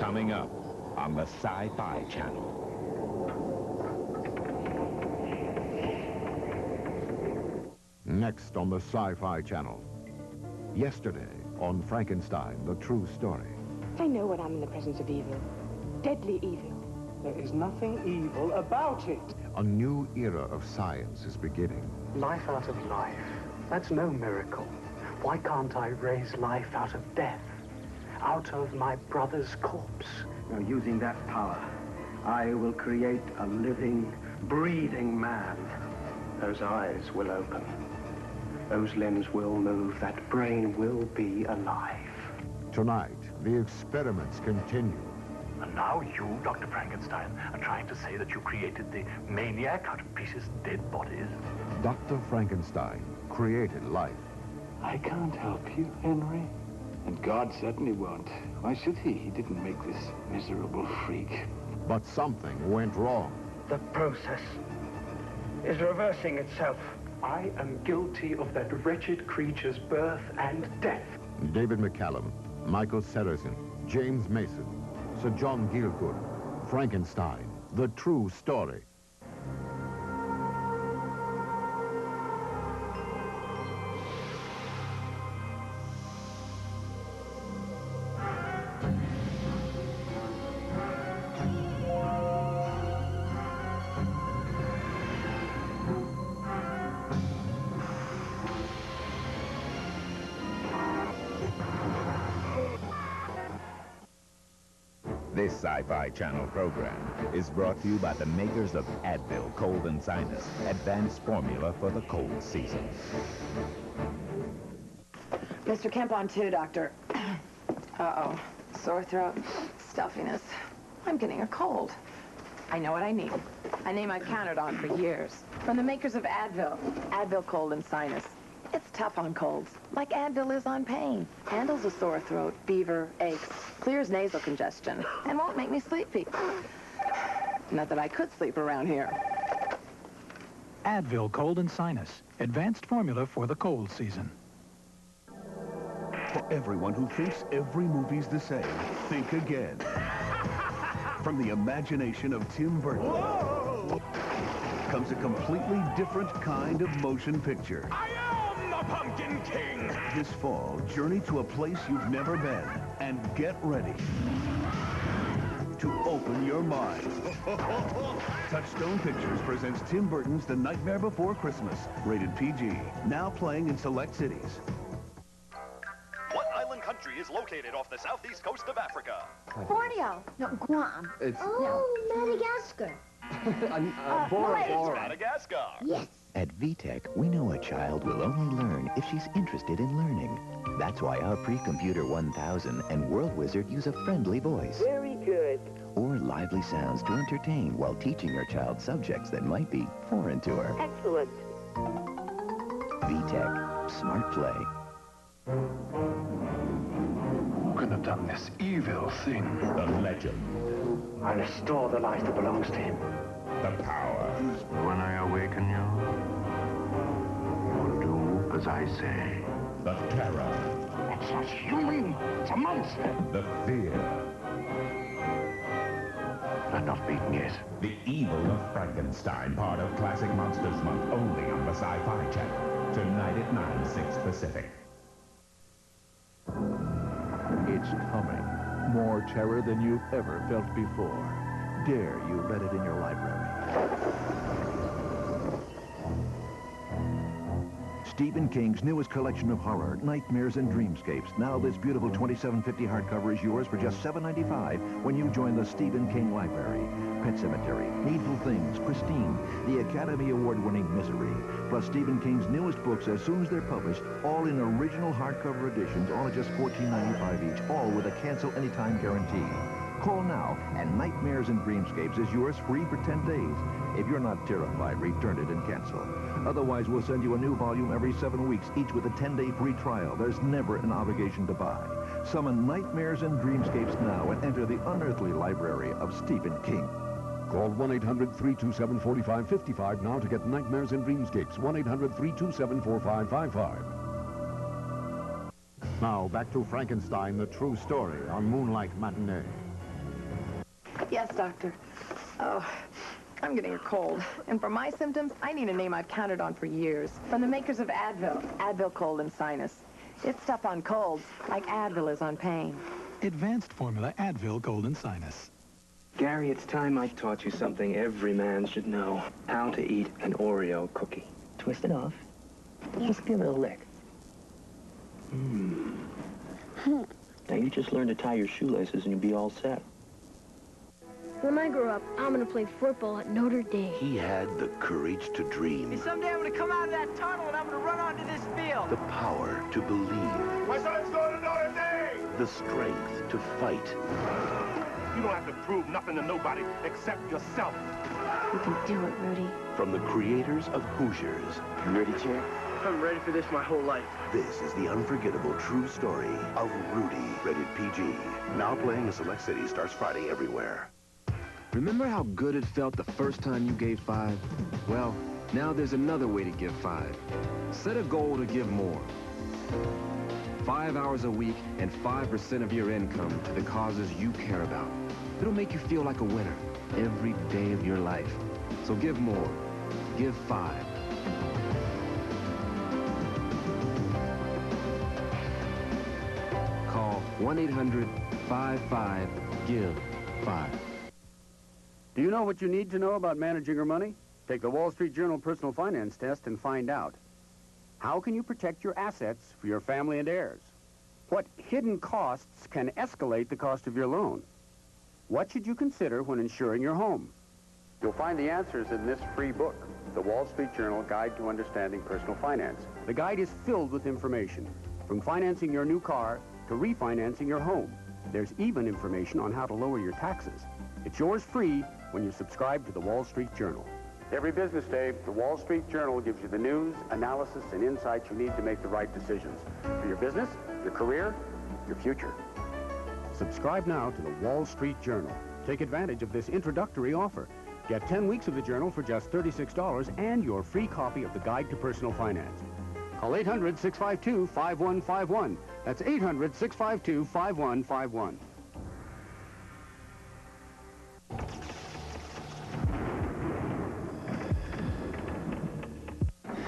Coming up on the Sci-Fi Channel. Next on the Sci-Fi Channel. Yesterday on Frankenstein, the true story. I know when I'm in the presence of evil. Deadly evil. There is nothing evil about it. A new era of science is beginning. Life out of life. That's no miracle. Why can't I raise life out of death? Out of my brother's corpse? Now, using that power, I will create a living, breathing man. Those eyes will open. Those limbs will move. That brain will be alive. Tonight, the experiments continue. And now you, Dr. Frankenstein, are trying to say that you created the maniac out of pieces of dead bodies? Dr. Frankenstein created life. I can't help you, Henry. And God certainly won't. Why should he? He didn't make this miserable freak. But something went wrong. The process is reversing itself. I am guilty of that wretched creature's birth and death. David McCallum, Michael Sarrazin, James Mason, Sir John Gielgud, Frankenstein, the true story. This Sci-Fi Channel program is brought to you by the makers of Advil Cold and Sinus, advanced formula for the cold season. Mr. Kemp on 2, Doctor. Uh-oh. Sore throat, stuffiness. I'm getting a cold. I know what I need. A name I've counted on for years. From the makers of Advil. Advil Cold and Sinus. It's tough on colds, like Advil is on pain. Handles a sore throat, fever, aches, clears nasal congestion, and won't make me sleepy. Not that I could sleep around here. Advil Cold and Sinus, advanced formula for the cold season. For everyone who thinks every movie's the same, think again. From the imagination of Tim Burton comes a completely different kind of motion picture. I am the Pumpkin King! This fall, journey to a place you've never been and get ready to open your mind. Touchstone Pictures presents Tim Burton's The Nightmare Before Christmas, rated PG, now playing in select cities. What island country is located off the southeast coast of Africa? Borneo. No, Guam. It's... Madagascar. It's Madagascar. Yes. At VTech, we know a child will only learn if she's interested in learning. That's why our Pre-Computer 1000 and World Wizard use a friendly voice. Very good. Or lively sounds to entertain while teaching her child subjects that might be foreign to her. Excellent. VTech. Smart play. Who could have done this evil thing? The legend. I restore the life that belongs to him. The power. When I awaken you, you'll do as I say. The terror. It's not human. It's a monster. The fear. I'm not beaten yet. The evil of Frankenstein, part of Classic Monsters Month, only on the Sci-Fi Channel. Tonight at 9, 6 Pacific. It's coming. More terror than you've ever felt before. Dare you let it in your library. Stephen King's newest collection of horror, Nightmares and Dreamscapes. Now this beautiful 2750 hardcover is yours for just $7.95 when you join the Stephen King Library. Pet Cemetery, Needful Things, Christine, the Academy Award-winning Misery, plus Stephen King's newest books as soon as they're published, all in original hardcover editions, all at just $14.95 each, all with a cancel anytime guarantee. Call now, and Nightmares and Dreamscapes is yours free for 10 days. If you're not terrified, return it and cancel. Otherwise, we'll send you a new volume every 7 weeks, each with a 10-day free trial. There's never an obligation to buy. Summon Nightmares and Dreamscapes now and enter the unearthly library of Stephen King. Call 1-800-327-4555 now to get Nightmares and Dreamscapes. 1-800-327-4555. Now, back to Frankenstein, the true story on Moonlight Matinee. Yes, doctor. Oh, I'm getting a cold. And for my symptoms, I need a name I've counted on for years. From the makers of Advil. Advil Cold and Sinus. It's tough on colds, like Advil is on pain. Advanced formula Advil Cold and Sinus. Gary, it's time I taught you something every man should know. How to eat an Oreo cookie. Twist it off. Just give it a lick. Now you just learn to tie your shoelaces and you'll be all set. When I grow up, I'm going to play football at Notre Dame. He had the courage to dream, Someday I'm going to come out of that tunnel and I'm going to run onto this field. the power to believe, My son's going to Notre Dame! the strength to fight. You don't have to prove nothing to nobody except yourself. You can do it, Rudy. From the creators of Hoosiers, You ready, Chair? I'm ready for this my whole life. this is the unforgettable true story of Rudy, rated PG. Now playing in select cities, starts Friday everywhere. Remember how good it felt the first time you gave 5? Well, now there's another way to give 5. Set a goal to give more. 5 hours a week and 5% of your income to the causes you care about. It'll make you feel like a winner every day of your life. So give more. Give 5. Call 1-800-55-GIVE-5. Do you know what you need to know about managing your money? Take the Wall Street Journal Personal Finance Test and find out. How can you protect your assets for your family and heirs? What hidden costs can escalate the cost of your loan? What should you consider when insuring your home? You'll find the answers in this free book, The Wall Street Journal Guide to Understanding Personal Finance. The guide is filled with information, from financing your new car to refinancing your home. There's even information on how to lower your taxes. It's yours free when you subscribe to the Wall Street Journal. Every business day, the Wall Street Journal gives you the news, analysis, and insights you need to make the right decisions for your business, your career, your future. Subscribe now to the Wall Street Journal. Take advantage of this introductory offer. Get 10 weeks of the Journal for just $36 and your free copy of the Guide to Personal Finance. Call 800-652-5151. That's 800-652-5151.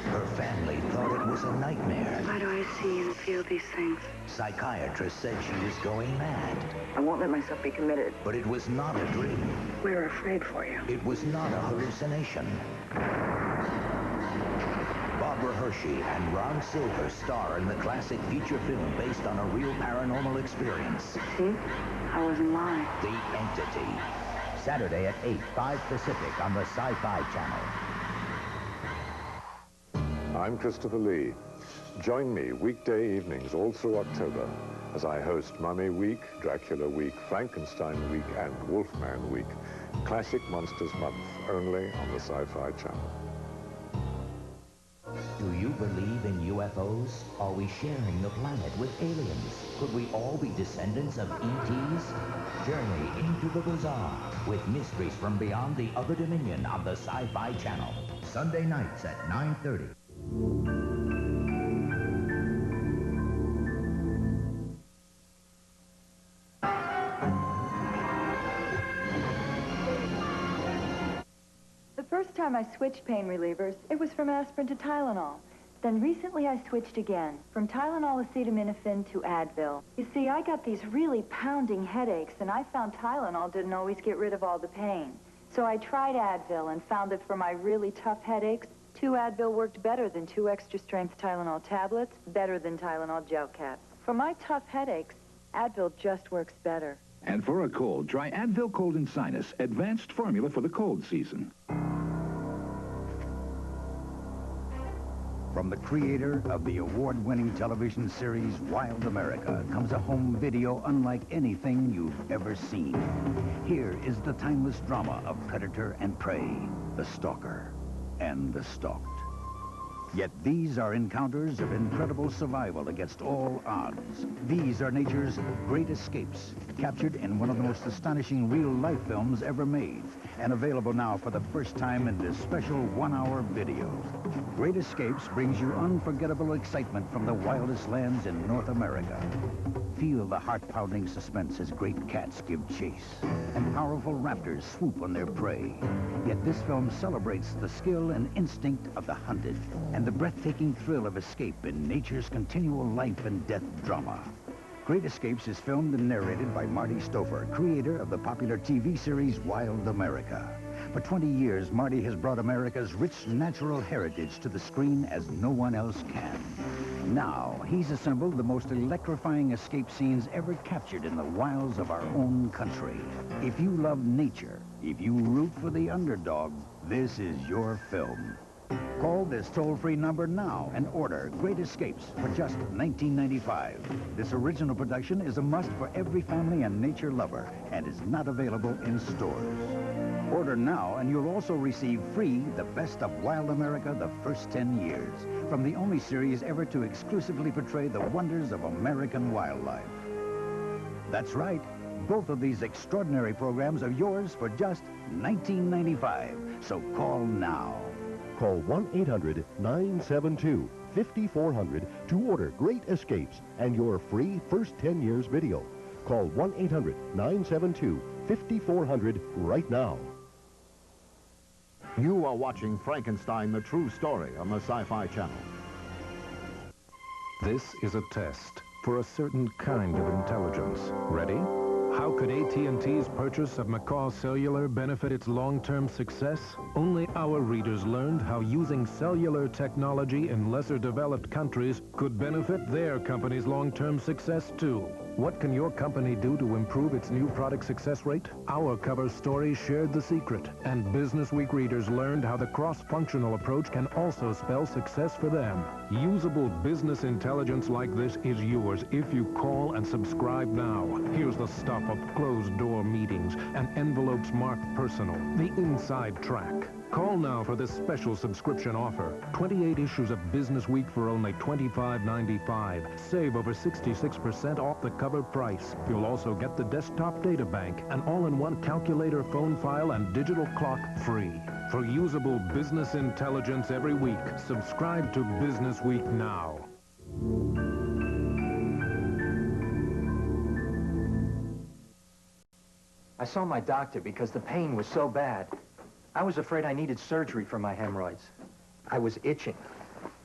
Her family thought it was a nightmare. Why do I see and feel these things? Psychiatrists said she was going mad. I won't let myself be committed. But it was not a dream. We're afraid for you. It was not a hallucination. Barbara Hershey and Ron Silver star in the classic feature film based on a real paranormal experience. See? I wasn't lying. The Entity. Saturday at 8, 5 Pacific on the Sci-Fi Channel. I'm Christopher Lee. Join me weekday evenings all through October as I host Mummy Week, Dracula Week, Frankenstein Week, and Wolfman Week. Classic Monsters Month, only on the Sci-Fi Channel. Do you believe in UFOs? Are we sharing the planet with aliens? Could we all be descendants of ETs? Journey into the bizarre with mysteries from beyond the other dominion on the Sci-Fi Channel. Sunday nights at 9:30. The first time I switched pain relievers, it was from aspirin to Tylenol. Then recently I switched again, from Tylenol acetaminophen to Advil. You see, I got these really pounding headaches, and I found Tylenol didn't always get rid of all the pain. So I tried Advil and found that for my really tough headaches, 2 Advil worked better than 2 extra-strength Tylenol tablets, better than Tylenol gel caps. For my tough headaches, Advil just works better. And for a cold, try Advil Cold and Sinus, advanced formula for the cold season. From the creator of the award-winning television series Wild America comes a home video unlike anything you've ever seen. Here is the timeless drama of predator and prey, the stalker and the stalked. Yet these are encounters of incredible survival against all odds. These are nature's great escapes, captured in one of the most astonishing real-life films ever made, and available now for the first time in this special 1-hour video. Great Escapes brings you unforgettable excitement from the wildest lands in North America. Feel the heart-pounding suspense as great cats give chase and powerful raptors swoop on their prey. Yet this film celebrates the skill and instinct of the hunted and the breathtaking thrill of escape in nature's continual life and death drama. Great Escapes is filmed and narrated by Marty Stouffer, creator of the popular TV series Wild America. For 20 years, Marty has brought America's rich natural heritage to the screen as no one else can. Now, he's assembled the most electrifying escape scenes ever captured in the wilds of our own country. If you love nature, if you root for the underdog, this is your film. Call this toll-free number now and order Great Escapes for just $19.95. This original production is a must for every family and nature lover and is not available in stores. Order now and you'll also receive free the best of Wild America the first 10 years, from the only series ever to exclusively portray the wonders of American wildlife. That's right. Both of these extraordinary programs are yours for just $19.95. So call now. Call 1-800-972-5400 to order Great Escapes and your free first 10 years video. Call 1-800-972-5400 right now. You are watching Frankenstein, the True Story on the Sci-Fi Channel. This is a test for a certain kind of intelligence. Ready? How could AT&T's purchase of McCaw Cellular benefit its long-term success? Only our readers learned how using cellular technology in lesser-developed countries could benefit their company's long-term success, too. What can your company do to improve its new product success rate? Our cover story shared the secret, and Business Week readers learned how the cross-functional approach can also spell success for them. Usable business intelligence like this is yours if you call and subscribe now. Here's the stuff of closed-door meetings and envelopes marked personal, the inside track. Call now for this special subscription offer. 28 issues of Business Week for only $25.95. Save over 66% off the cover price. You'll also get the desktop data bank, an all-in-one calculator, phone file, and digital clock free. For usable business intelligence every week, subscribe to Business Week now. I saw my doctor because the pain was so bad. I was afraid I needed surgery for my hemorrhoids. I was itching.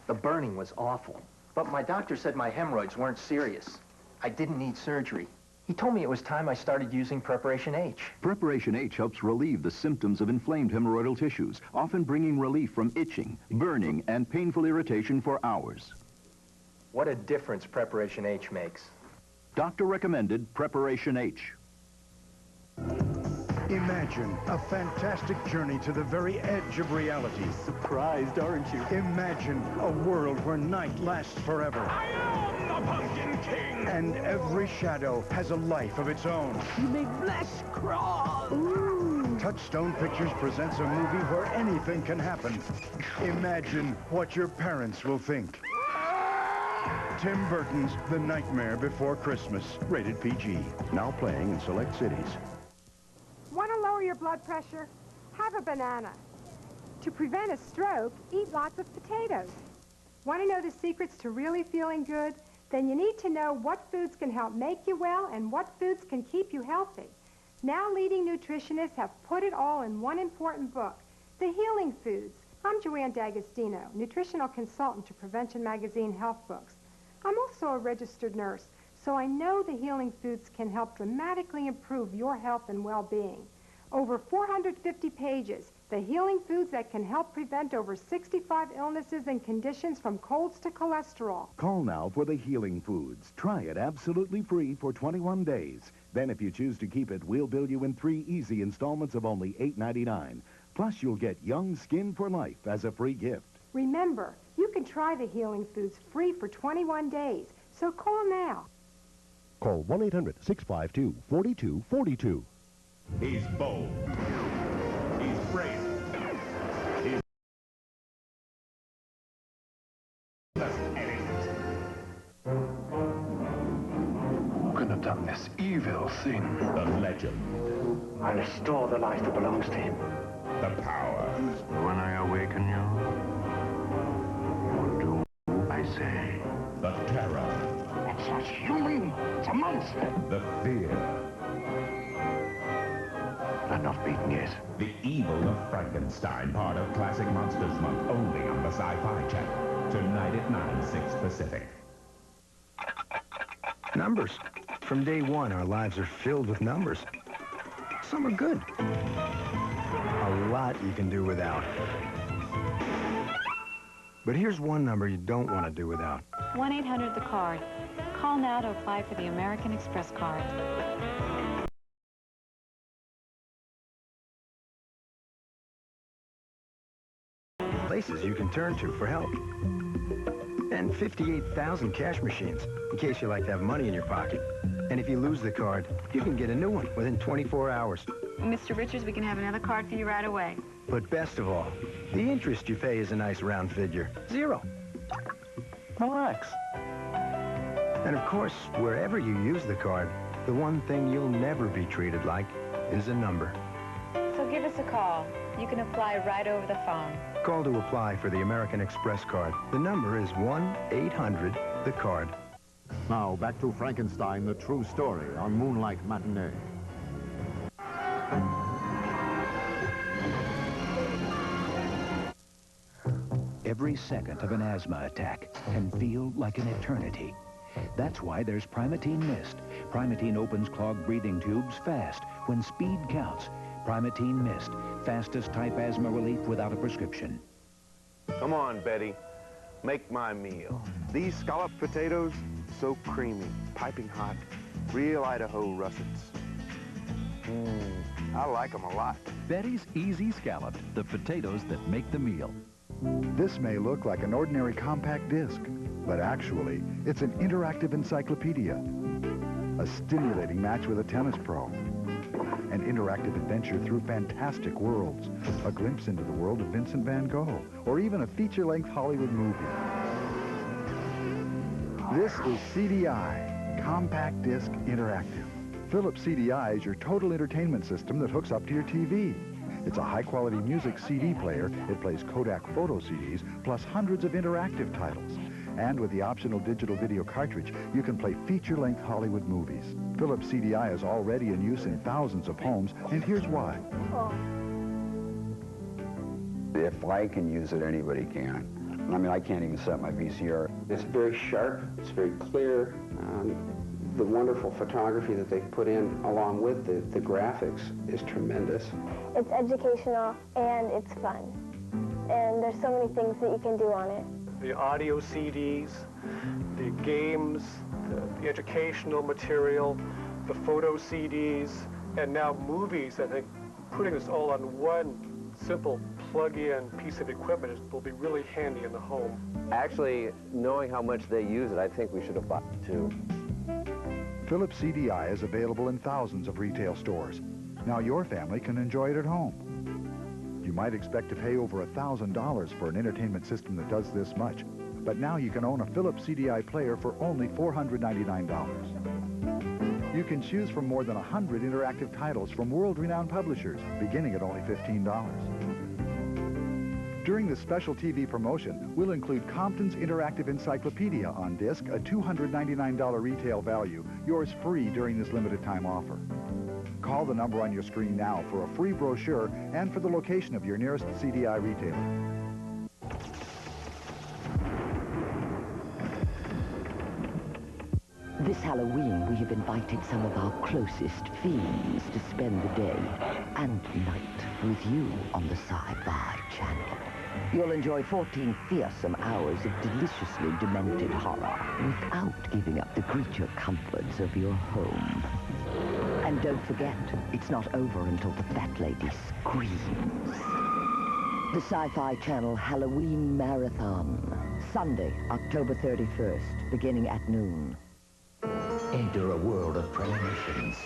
The burning was awful. But my doctor said my hemorrhoids weren't serious. I didn't need surgery. He told me it was time I started using Preparation H. Preparation H helps relieve the symptoms of inflamed hemorrhoidal tissues, often bringing relief from itching, burning, and painful irritation for hours. What a difference Preparation H makes. Doctor recommended Preparation H. Imagine a fantastic journey to the very edge of reality. Surprised, aren't you? Imagine a world where night lasts forever. I am the Pumpkin King! And every shadow has a life of its own. You make flesh crawl. Ooh. Touchstone Pictures presents a movie where anything can happen. Imagine what your parents will think. Tim Burton's The Nightmare Before Christmas, rated PG. Now playing in select cities. Want to lower your blood pressure? Have a banana. To prevent a stroke, eat lots of potatoes. Want to know the secrets to really feeling good? Then you need to know what foods can help make you well and what foods can keep you healthy. Now leading nutritionists have put it all in one important book, The Healing Foods. I'm Joanne D'Agostino, nutritional consultant to Prevention Magazine Health Books. I'm also a registered nurse, so I know the healing foods can help dramatically improve your health and well-being. Over 450 pages, the healing foods that can help prevent over 65 illnesses and conditions from colds to cholesterol. Call now for the Healing Foods. Try it absolutely free for 21 days. Then if you choose to keep it, we'll bill you in 3 easy installments of only $8.99. Plus, you'll get Young Skin for Life as a free gift. Remember, you can try the Healing Foods free for 21 days, so call now. Call 1-800-652-4242. He's bold. He's brave. He's Who could have done this evil thing? The legend. I restore the life that belongs to him. The power. When I awaken you will do I say. The terror. It's not human. It's a monster. The fear. I'm not beaten yet. The evil of Frankenstein, part of Classic Monsters Month, only on the Sci-Fi Channel. Tonight at 9, 6 Pacific. Numbers. From day one, our lives are filled with numbers. Some are good. A lot you can do without. But here's one number you don't want to do without. 1-800-THE-CARD. Call now to apply for the American Express card. Places you can turn to for help. And 58,000 cash machines, in case you like to have money in your pocket. And if you lose the card, you can get a new one within 24 hours. Mr. Richards, we can have another card for you right away. But best of all, the interest you pay is a nice round figure. 0. Relax. And of course, wherever you use the card, the one thing you'll never be treated like is a number. So give us a call. You can apply right over the phone. Call to apply for the American Express card. The number is 1-800-THE-CARD. Now, back to Frankenstein, the true story on Moonlight Matinee. Every second of an asthma attack can feel like an eternity. That's why there's Primatene Mist. Primatene opens clogged breathing tubes fast when speed counts. Primatene Mist, fastest type asthma relief without a prescription. Come on, Betty. Make my meal. These scalloped potatoes, so creamy, piping hot, real Idaho russets. I like them a lot. Betty's Easy Scalloped, the potatoes that make the meal. This may look like an ordinary compact disc, but actually, it's an interactive encyclopedia. A stimulating match with a tennis pro. An interactive adventure through fantastic worlds. A glimpse into the world of Vincent van Gogh, or even a feature-length Hollywood movie. This is CDI, Compact Disc Interactive. Philips CDI is your total entertainment system that hooks up to your TV. It's a high-quality music CD player. It plays Kodak photo CDs, plus hundreds of interactive titles. And with the optional digital video cartridge, you can play feature-length Hollywood movies. Philips CDI is already in use in thousands of homes, and here's why. If I can use it, anybody can. I mean, I can't even set my VCR. It's very sharp, it's very clear. The wonderful photography that they put in along with the graphics is tremendous. It's educational and it's fun. And there's so many things that you can do on it. The audio CDs, the games, the educational material, the photo CDs, and now movies. I think putting this all on one simple plug-in piece of equipment will be really handy in the home. Actually, knowing how much they use it, I think we should have bought it too. Philips CDI is available in thousands of retail stores. Now your family can enjoy it at home. You might expect to pay over $1,000 for an entertainment system that does this much, but now you can own a Philips CDI player for only $499. You can choose from more than 100 interactive titles from world-renowned publishers, beginning at only $15. During the special TV promotion, we'll include Compton's Interactive Encyclopedia on disc, a $299 retail value, yours free during this limited time offer. Call the number on your screen now for a free brochure and for the location of your nearest CDI retailer. This Halloween, we have invited some of our closest fiends to spend the day and night with you on the Sci-Fi Channel. You'll enjoy 14 fearsome hours of deliciously demented horror without giving up the creature comforts of your home. And don't forget, it's not over until the fat lady screams. The Sci-Fi Channel Halloween Marathon. Sunday, October 31st, beginning at noon. Enter a world of premonitions,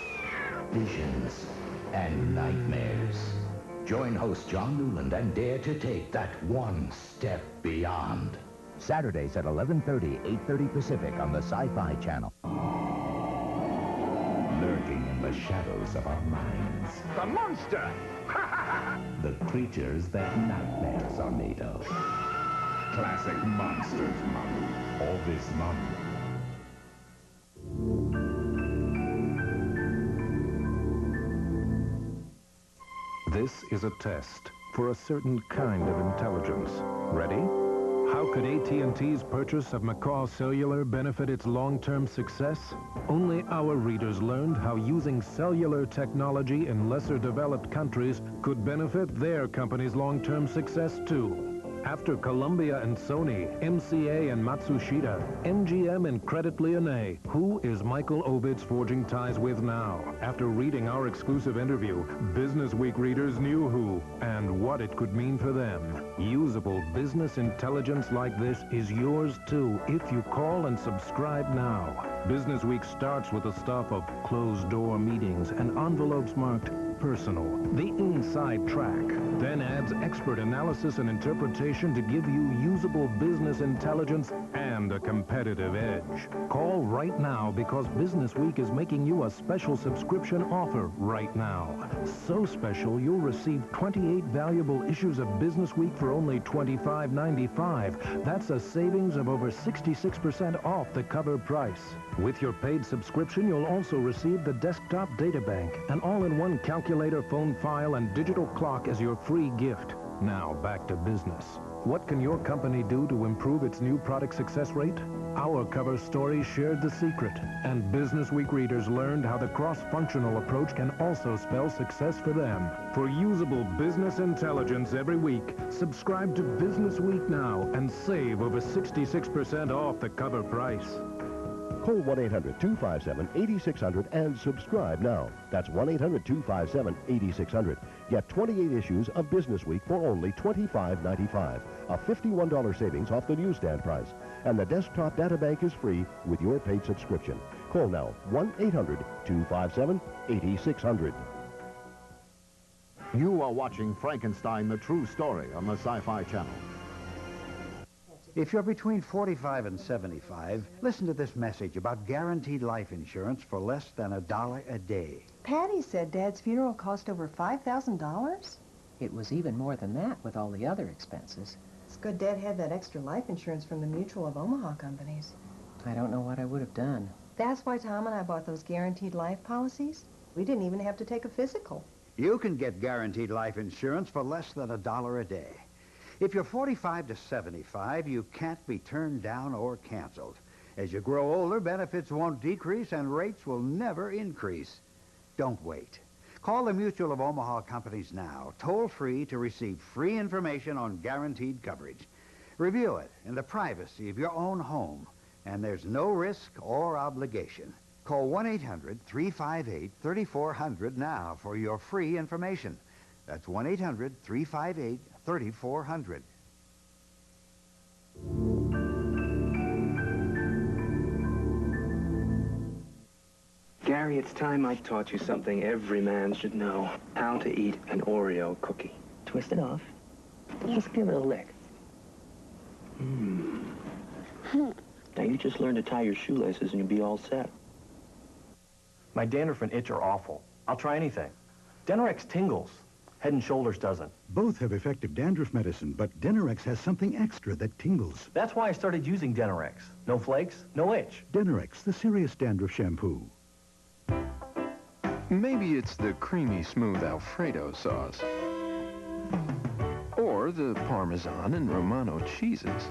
visions, and nightmares. Join host John Newland and dare to take that one step beyond. Saturdays at 11:30, 8:30 Pacific on the Sci-Fi Channel. Lurking in the shadows of our minds. The monster! The creatures that nightmares are made of. Classic Monsters Month. All this month. This is a test for a certain kind of intelligence. Ready? How could AT&T's purchase of McCaw Cellular benefit its long-term success? Only our readers learned how using cellular technology in lesser-developed countries could benefit their company's long-term success, too. After Columbia and Sony, MCA and Matsushita, MGM and Credit Lyonnais, who is Michael Ovitz forging ties with now? After reading our exclusive interview, Business Week readers knew who and what it could mean for them. Usable business intelligence like this is yours too if you call and subscribe now. Business Week starts with the stuff of closed-door meetings and envelopes marked personal, the inside track, then adds expert analysis and interpretation to give you usable business intelligence and a competitive edge. Call right now because Business Week is making you a special subscription offer right now. So special, you'll receive 28 valuable issues of Business Week for only $25.95. That's a savings of over 66% off the cover price. With your paid subscription, you'll also receive the desktop data bank, an all-in-one calculator, phone file, and digital clock as your free gift. Now, back to business. What can your company do to improve its new product success rate? Our cover story shared the secret, and Business Week readers learned how the cross-functional approach can also spell success for them. For usable business intelligence every week, subscribe to Business Week now and save over 66% off the cover price. Call 1-800-257-8600 and subscribe now. That's 1-800-257-8600. Get 28 issues of Business Week for only $25.95, a $51 savings off the newsstand price. And the desktop data bank is free with your paid subscription. Call now, 1-800-257-8600. You are watching Frankenstein, the True Story on the Sci-Fi Channel. If you're between 45 and 75, listen to this message about guaranteed life insurance for less than $1 a day. Patty said Dad's funeral cost over $5,000? It was even more than that with all the other expenses. It's good Dad had that extra life insurance from the Mutual of Omaha companies. I don't know what I would have done. That's why Tom and I bought those guaranteed life policies. We didn't even have to take a physical. You can get guaranteed life insurance for less than $1 a day. If you're 45 to 75, you can't be turned down or canceled. As you grow older, benefits won't decrease and rates will never increase. Don't wait. Call the Mutual of Omaha companies now, toll-free, to receive free information on guaranteed coverage. Review it in the privacy of your own home, and there's no risk or obligation. Call 1-800-358-3400 now for your free information. That's 1-800-358-3400. Gary, it's time I taught you something every man should know. How to eat an Oreo cookie. Twist it off. Just give it a lick. Now you just learn to tie your shoelaces and you'll be all set. My dandruff and itch are awful. I'll try anything. Denorex tingles. Head and Shoulders doesn't. Both have effective dandruff medicine, but Denorex has something extra that tingles. That's why I started using Denorex. No flakes, no itch. Denorex, the serious dandruff shampoo. Maybe it's the creamy, smooth Alfredo sauce. Or the Parmesan and Romano cheeses.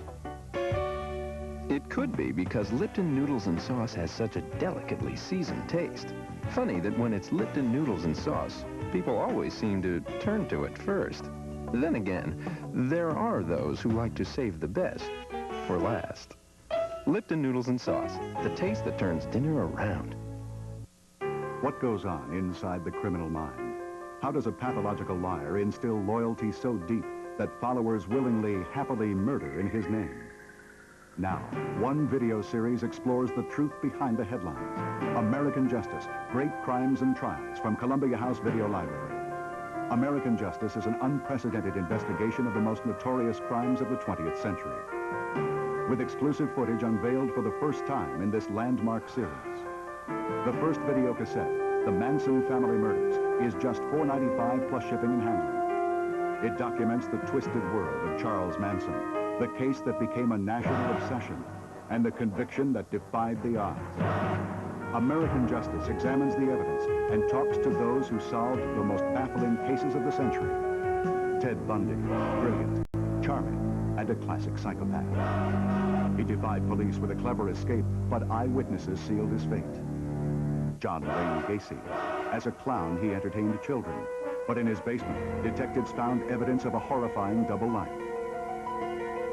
It could be because Lipton noodles and sauce has such a delicately seasoned taste. Funny that when it's Lipton noodles and sauce, people always seem to turn to it first. Then again, there are those who like to save the best for last. Lipton noodles and sauce, the taste that turns dinner around. What goes on inside the criminal mind? How does a pathological liar instill loyalty so deep that followers willingly, happily murder in his name? Now, one video series explores the truth behind the headlines. American Justice, Great Crimes and Trials from Columbia House Video Library. American Justice is an unprecedented investigation of the most notorious crimes of the 20th century. With exclusive footage unveiled for the first time in this landmark series. The first video cassette, The Manson Family Murders, is just $4.95 plus shipping and handling. It documents the twisted world of Charles Manson, the case that became a national obsession, and the conviction that defied the odds. American Justice examines the evidence and talks to those who solved the most baffling cases of the century. Ted Bundy, brilliant, charming, and a classic psychopath. He defied police with a clever escape, but eyewitnesses sealed his fate. John Wayne Gacy. As a clown, he entertained children, but in his basement, detectives found evidence of a horrifying double life.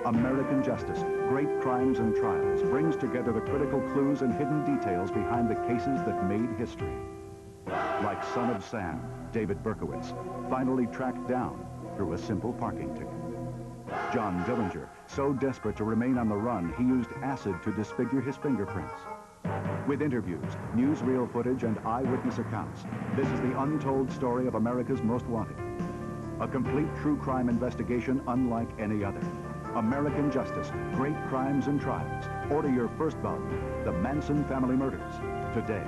American Justice, Great Crimes and Trials, brings together the critical clues and hidden details behind the cases that made history. Like Son of Sam, David Berkowitz, finally tracked down through a simple parking ticket. John Dillinger, so desperate to remain on the run, he used acid to disfigure his fingerprints. With interviews, newsreel footage, and eyewitness accounts, this is the untold story of America's Most Wanted. A complete true crime investigation unlike any other. American Justice, Great Crimes and Trials. Order your first volume, The Manson Family Murders, today.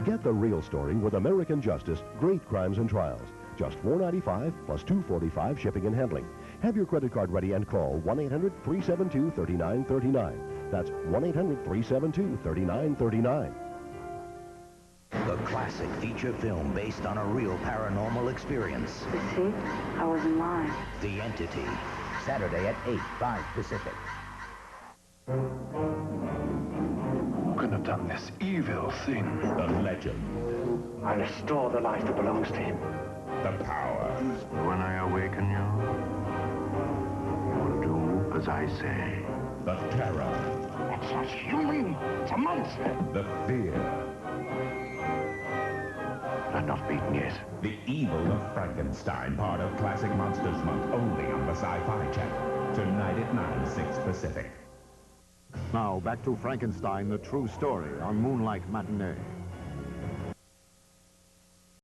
Get the real story with American Justice, Great Crimes and Trials. Just $4.95 plus $2.45 shipping and handling. Have your credit card ready and call 1-800-372-3939. That's 1-800-372-3939. The classic feature film based on a real paranormal experience. You see, I was in line. The Entity. Saturday at 8, 5 Pacific. Who can have done this evil thing? The legend. I restore the life that belongs to him. The power. When I awaken you will do as I say. The terror. It's not human. It's a monster. The fear. I'm not beaten yet. The evil of Frankenstein, part of Classic Monsters Month, only on the Sci-Fi Channel. Tonight at 9, 6 Pacific. Now back to Frankenstein, the true story on Moonlight Matinee.